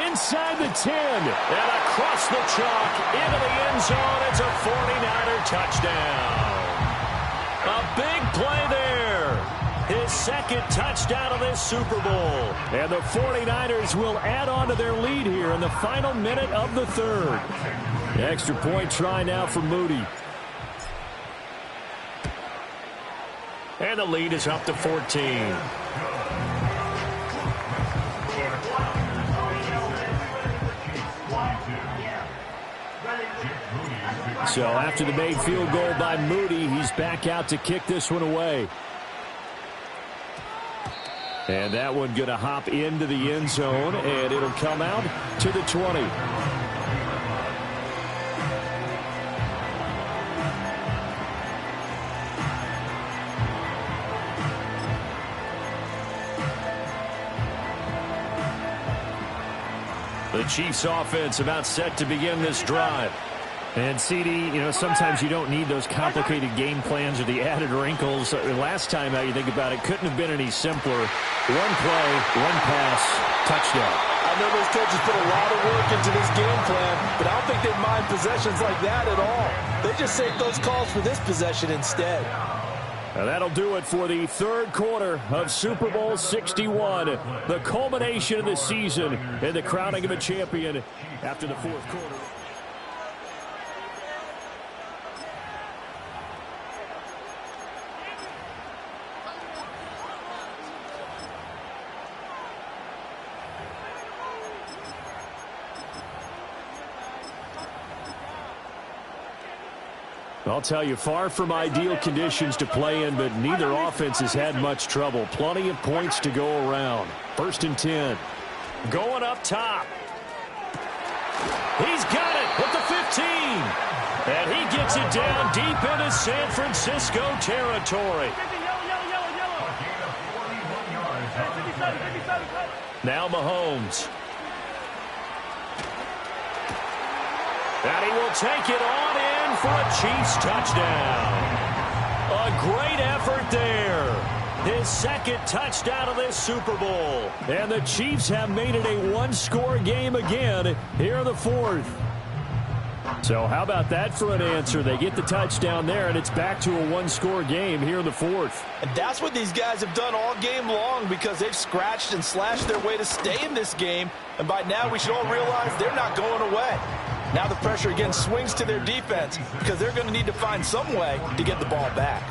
Inside the 10. And across the chalk. Into the end zone. It's a 49er touchdown. A big play there. His second touchdown of this Super Bowl. And the 49ers will add on to their lead here in the final minute of the third. Extra point try now for Moody. And the lead is up to 14. So after the made field goal by Moody, he's back out to kick this one away. And that one going to hop into the end zone, and it'll come out to the 20. The Chiefs offense about set to begin this drive. And CD, you know, sometimes you don't need those complicated game plans or the added wrinkles. Last time, how you think about it, couldn't have been any simpler. One play, one pass, touchdown. I know those coaches put a lot of work into this game plan, but I don't think they mind possessions like that at all. They just save those calls for this possession instead. And that'll do it for the third quarter of Super Bowl 61. The culmination of the season and the crowning of a champion after the fourth quarter. I'll tell you, far from ideal conditions to play in, but neither offense has had much trouble. Plenty of points to go around. 1st and 10. Going up top. He's got it at the 15. And he gets it down deep into San Francisco territory. Now Mahomes. And he will take it on in for a Chiefs touchdown. A great effort there. His second touchdown of this Super Bowl. And the Chiefs have made it a one-score game again here in the fourth. So how about that for an answer? They get the touchdown there, and it's back to a one-score game here in the fourth. And that's what these guys have done all game long because they've scratched and slashed their way to stay in this game. And by now we should all realize they're not going away. Now the pressure again swings to their defense because they're going to need to find some way to get the ball back.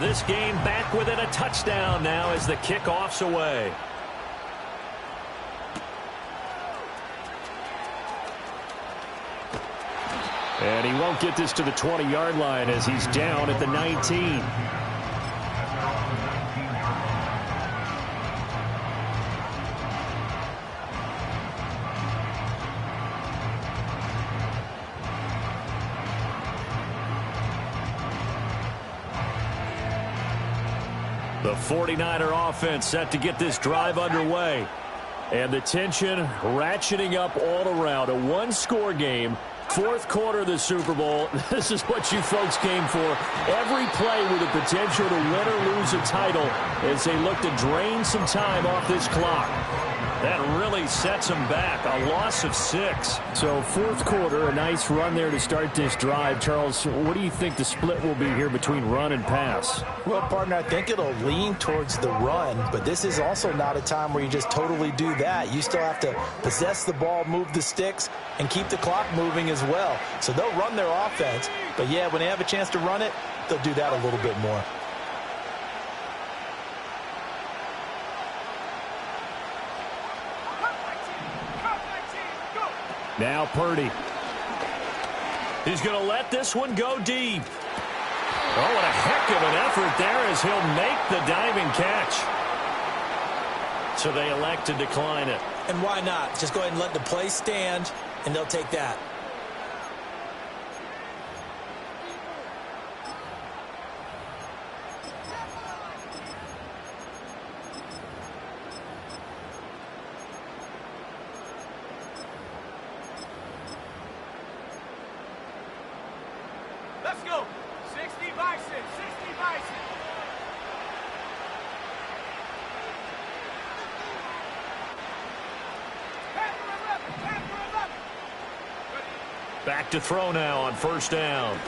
This game back within a touchdown now as the kickoff's away. And he won't get this to the 20-yard line as he's down at the 19. The 49er offense set to get this drive underway. And the tension ratcheting up all around. A one-score game. Fourth quarter of the Super Bowl. This is what you folks came for. Every play with the potential to win or lose a title as they look to drain some time off this clock. That really sets them back. A loss of 6. So fourth quarter, a nice run there to start this drive. Charles, what do you think the split will be here between run and pass? Well, partner, I think it'll lean towards the run, but this is also not a time where you just totally do that. You still have to possess the ball, move the sticks, and keep the clock moving as well. So they'll run their offense, but yeah, when they have a chance to run it, they'll do that a little bit more. Now Purdy. He's going to let this one go deep. Oh, what a heck of an effort there as he'll make the diving catch. So they elect to decline it. And why not? Just go ahead and let the play stand, and they'll take that. Let's go. 60 Bison. 60 Bison. Back to throw now on first down.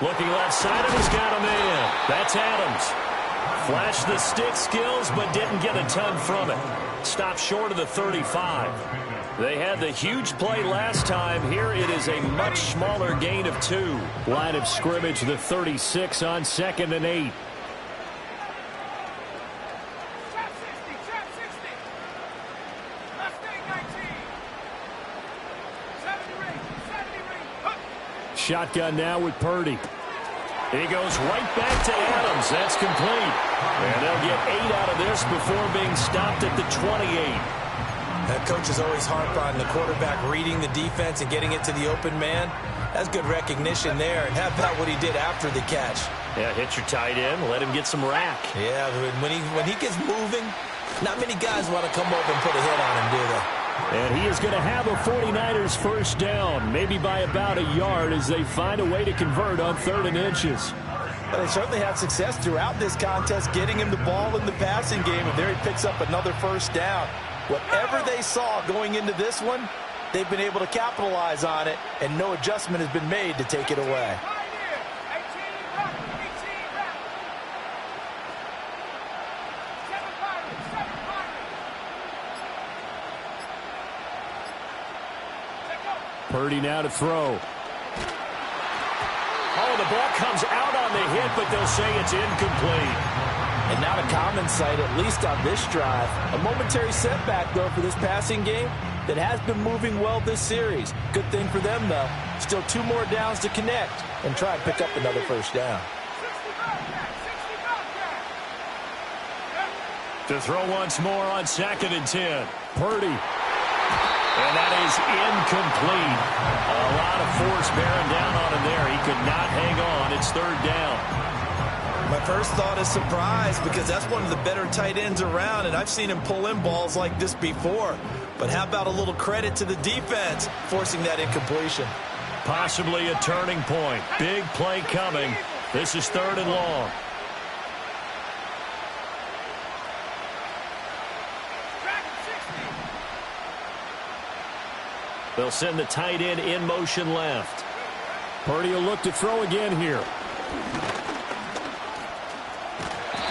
Looking left side, and he's got a man. That's Adams. Flashed the stick skills, but didn't get a ton from it. Stopped short of the 35. They had the huge play last time. Here it is a much smaller gain of 2. Line of scrimmage, the 36 on 2nd and 8. Trap 60. Trap 60. Mustang 19. 70 ring. 70 ring. Hook. Shotgun now with Purdy. He goes right back to Adams. That's complete. And they'll get 8 out of this before being stopped at the 28. That coach is always harp on the quarterback reading the defense and getting it to the open man. That's good recognition there. And how about what he did after the catch? Yeah, hit your tight end, let him get some rack. Yeah, when he gets moving, not many guys want to come over and put a hit on him, do they? And he is going to have a 49ers first down, maybe by about a yard as they find a way to convert on 3rd and inches. Well, they certainly had success throughout this contest, getting him the ball in the passing game, and there he picks up another first down. Whatever they saw going into this one, they've been able to capitalize on it, and no adjustment has been made to take it away. Purdy now to throw. Oh, the ball comes out on the hit, but they'll say it's incomplete. And not a common sight, at least on this drive. A momentary setback, though, for this passing game that has been moving well this series. Good thing for them, though. Still 2 more downs to connect and try and pick up another first down. To throw once more on 2nd and 10. Purdy. And that is incomplete. A lot of force bearing down on him there. He could not hang on. It's 3rd down. My first thought is surprise because that's one of the better tight ends around, and I've seen him pull in balls like this before. But how about a little credit to the defense forcing that incompletion? Possibly a turning point. Big play coming. This is 3rd and long. They'll send the tight end in motion left. Purdy will look to throw again here.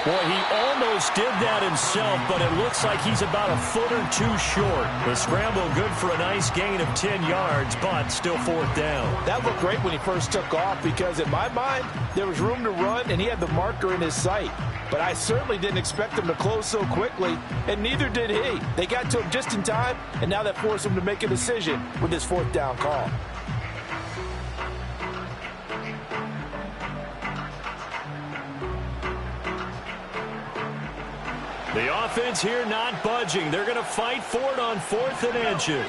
Boy, he almost did that himself, but it looks like he's about a foot or 2 short. The scramble good for a nice gain of 10 yards, but still 4th down. That looked great when he first took off because, in my mind, there was room to run, and he had the marker in his sight. But I certainly didn't expect him to close so quickly, and neither did he. They got to him just in time, and now that forced him to make a decision with his 4th down call. The offense here not budging. They're going to fight for it on 4th and inches. 19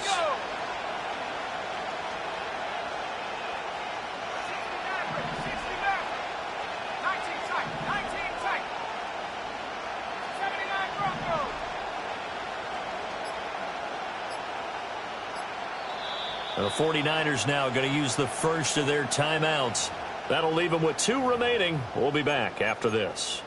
tight. 19 tight. 79 Broncos. The 49ers now going to use the first of their timeouts. That'll leave them with 2 remaining. We'll be back after this.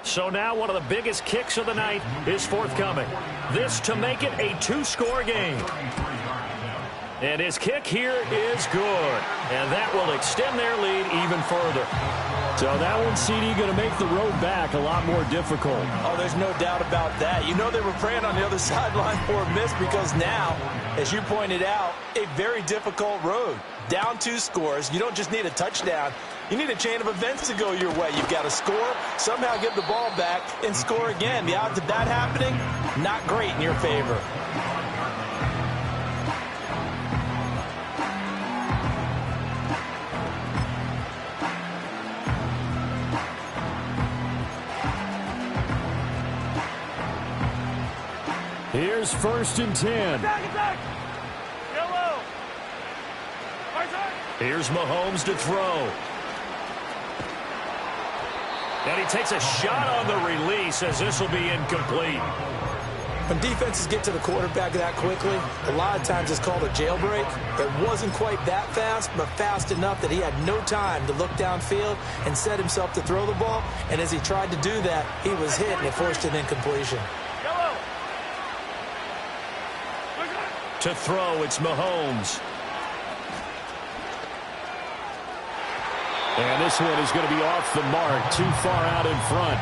So now one of the biggest kicks of the night is forthcoming. This to make it a 2-score game. And his kick here is good. And that will extend their lead even further. So that one, CD, going to make the road back a lot more difficult. Oh, there's no doubt about that. You know they were praying on the other sideline for a miss because now, as you pointed out, a very difficult road. Down 2 scores. You don't just need a touchdown. You need a chain of events to go your way. You've got to score, somehow get the ball back, and score again. The odds of that happening, not great in your favor. Here's 1st and 10. Yellow. Here's Mahomes to throw. And he takes a shot on the release as this will be incomplete. When defenses get to the quarterback that quickly, a lot of times it's called a jailbreak. It wasn't quite that fast, but fast enough that he had no time to look downfield and set himself to throw the ball. And as he tried to do that, he was hit and it forced an incompletion. To throw, it's Mahomes. And this one is going to be off the mark, too far out in front.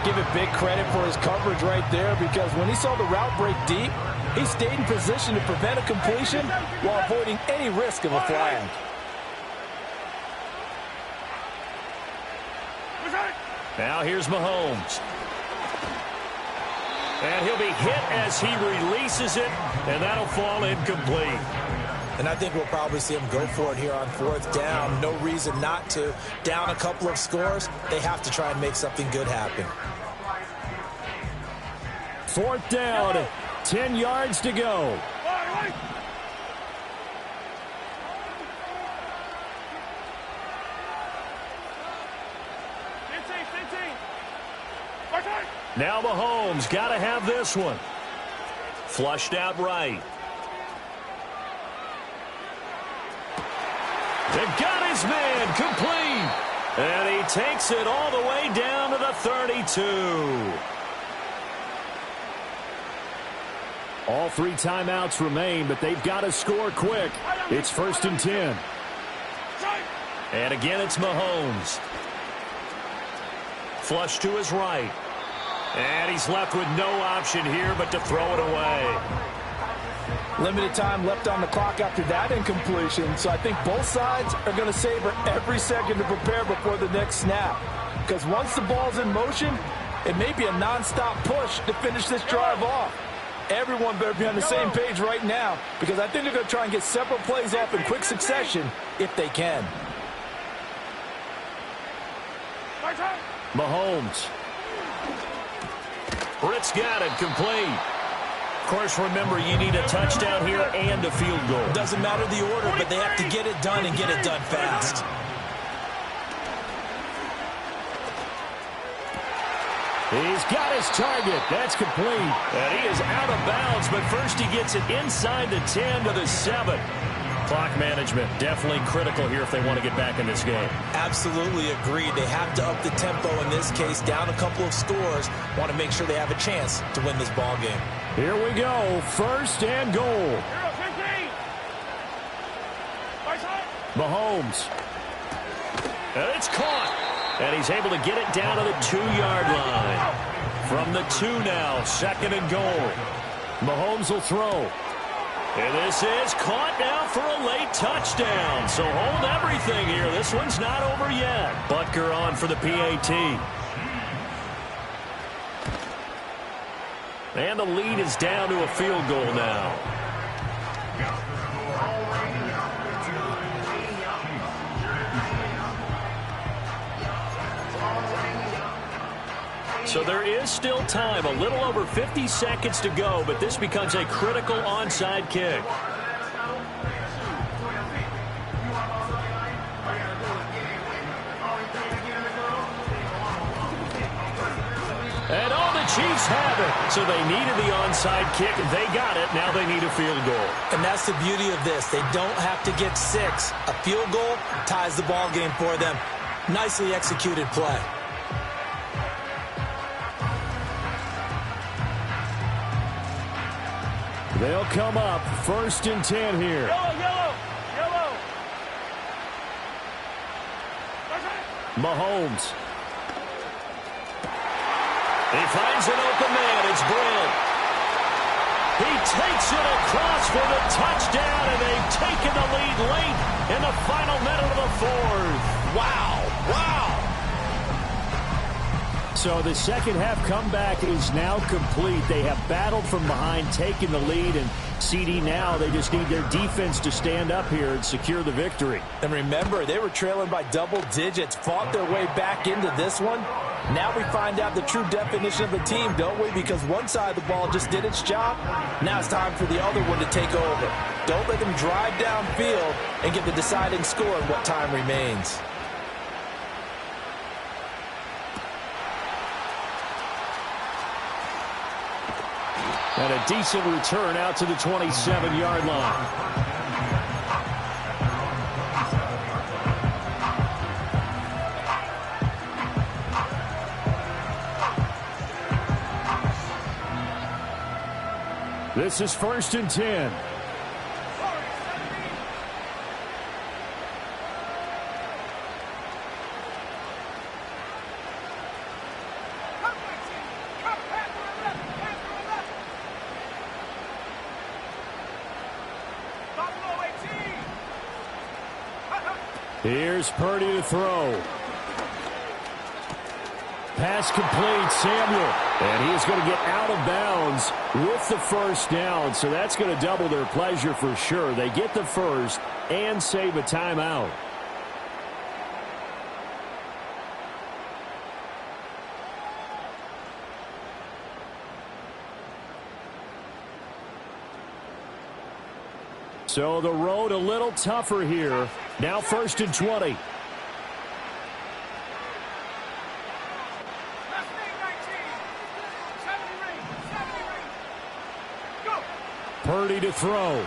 Give it big credit for his coverage right there, because when he saw the route break deep, he stayed in position to prevent a completion while avoiding any risk of a flag. Now here's Mahomes. And he'll be hit as he releases it, and that'll fall incomplete. And I think we'll probably see him go for it here on 4th down. No reason not to. Down a couple of scores, they have to try and make something good happen. 4th down, 10 yards to go. Now Mahomes got to have this one. Flushed out right. They've got his man complete. And he takes it all the way down to the 32. All 3 timeouts remain, but they've got to score quick. It's 1st and 10. And again, it's Mahomes. Flush to his right. And he's left with no option here but to throw it away. Limited time left on the clock after that incompletion, so I think both sides are going to savor every second to prepare before the next snap. Because once the ball's in motion, it may be a nonstop push to finish this drive off. Everyone better be on the same page right now, because I think they're going to try and get several plays off in quick succession if they can. Mahomes. Britt's got it complete. Of course, remember, you need a touchdown here and a field goal. Doesn't matter the order, but they have to get it done and get it done fast. He's got his target. That's complete. And he is out of bounds, but first he gets it inside the 10 to the 7. Clock management definitely critical here if they want to get back in this game. Absolutely agreed. They have to up the tempo in this case, down a couple of scores. Want to make sure they have a chance to win this ball game. Here we go. 1st and goal. Mahomes. And it's caught. And he's able to get it down to the 2-yard line. From the 2 now, 2nd and goal. Mahomes will throw. And this is caught now for a late touchdown. So hold everything here. This one's not over yet. Butker on for the PAT. And the lead is down to a field goal now. So there is still time, a little over 50 seconds to go, but this becomes a critical onside kick. And all the Chiefs have it. So they needed the onside kick. They got it. Now they need a field goal. And that's the beauty of this. They don't have to get 6. A field goal ties the ball game for them. Nicely executed play. They'll come up 1st and 10 here. Yellow, yellow, yellow. Mahomes. He finds an open man. It's Brent. He takes it across for the touchdown, and they've taken the lead late in the final minute of the 4th. Wow. Wow. So the second half comeback is now complete. They have battled from behind, taken the lead, and CD now they just need their defense to stand up here and secure the victory. And remember, they were trailing by double digits, fought their way back into this one. Now we find out the true definition of the team, don't we? Because one side of the ball just did its job. Now it's time for the other one to take over. Don't let them drive downfield and get the deciding score in what time remains. And a decent return out to the 27-yard line. This is 1st and 10. Here's Purdy to throw. Pass complete, Samuel. And he is going to get out of bounds with the first down. So that's going to double their pleasure for sure. They get the first and save a timeout. So the road a little tougher here. Now 1st and 20. Purdy to throw.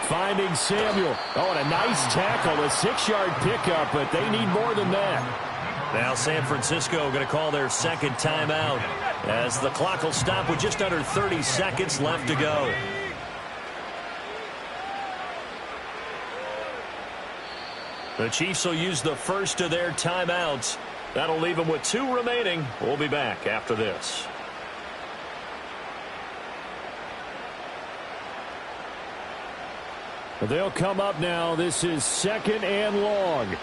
Finding Samuel. Oh, and a nice tackle, a 6-yard pickup, but they need more than that. Now San Francisco going to call their second timeout as the clock will stop with just under 30 seconds left to go. The Chiefs will use the first of their timeouts. That'll leave them with 2 remaining. We'll be back after this. They'll come up now. This is 2nd and long.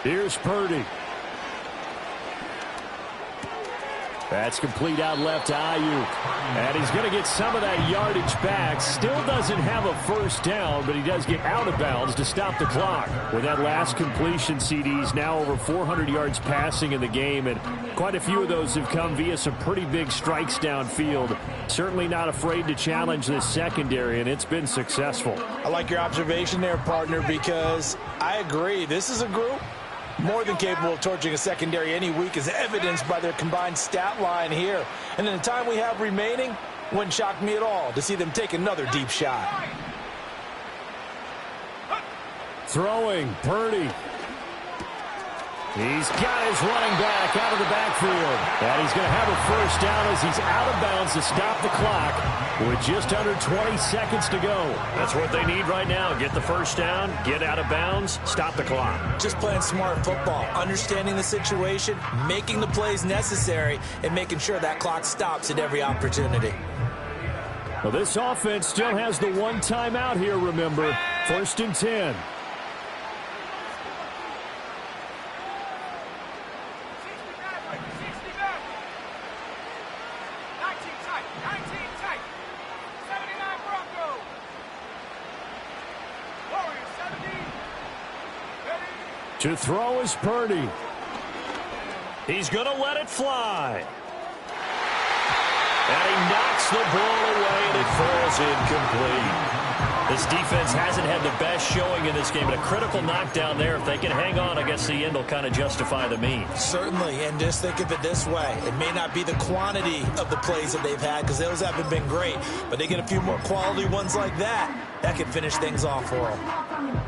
Here's Purdy. That's complete out left to Ayuk. And he's going to get some of that yardage back. Still doesn't have a first down, but he does get out of bounds to stop the clock. With that last completion, CDs now over 400 yards passing in the game, and quite a few of those have come via some pretty big strikes downfield. Certainly not afraid to challenge this secondary, and it's been successful. I like your observation there, partner, because I agree. This is a group more than capable of torching a secondary any week, as evidenced by their combined stat line here. And in the time we have remaining, wouldn't shock me at all to see them take another deep shot. Throwing, Purdy. He's got his running back out of the backfield. And he's going to have a first down as he's out of bounds to stop the clock with just under 20 seconds to go. That's what they need right now. Get the first down, get out of bounds, stop the clock. Just playing smart football, understanding the situation, making the plays necessary, and making sure that clock stops at every opportunity. Well, this offense still has the one timeout here, remember. 1st and 10. To throw is Purdy. He's going to let it fly. And he knocks the ball away, and it falls incomplete. This defense hasn't had the best showing in this game, but a critical knockdown there. If they can hang on, I guess the end will kind of justify the means. Certainly, and just think of it this way. It may not be the quantity of the plays that they've had, because those haven't been great, but they get a few more quality ones like that. That can finish things off for them.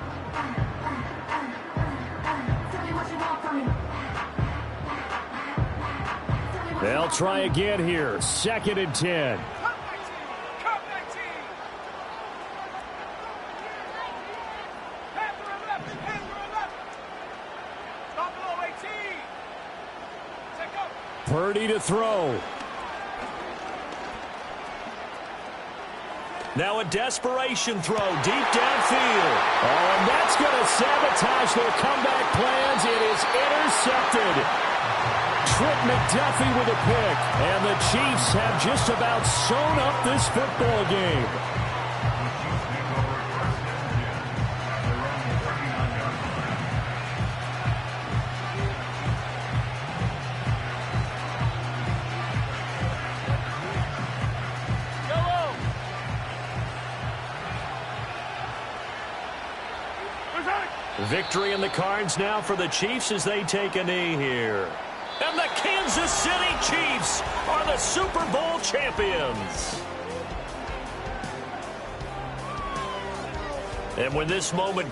They'll try again here. 2nd and 10. Purdy to throw. Now a desperation throw deep downfield. Oh, and that's going to sabotage their comeback plans. It is intercepted. Trent McDuffie with a pick. And the Chiefs have just about sewn up this football game. Victory in the cards now for the Chiefs as they take a knee here. And the Kansas City Chiefs are the Super Bowl champions. And when this moment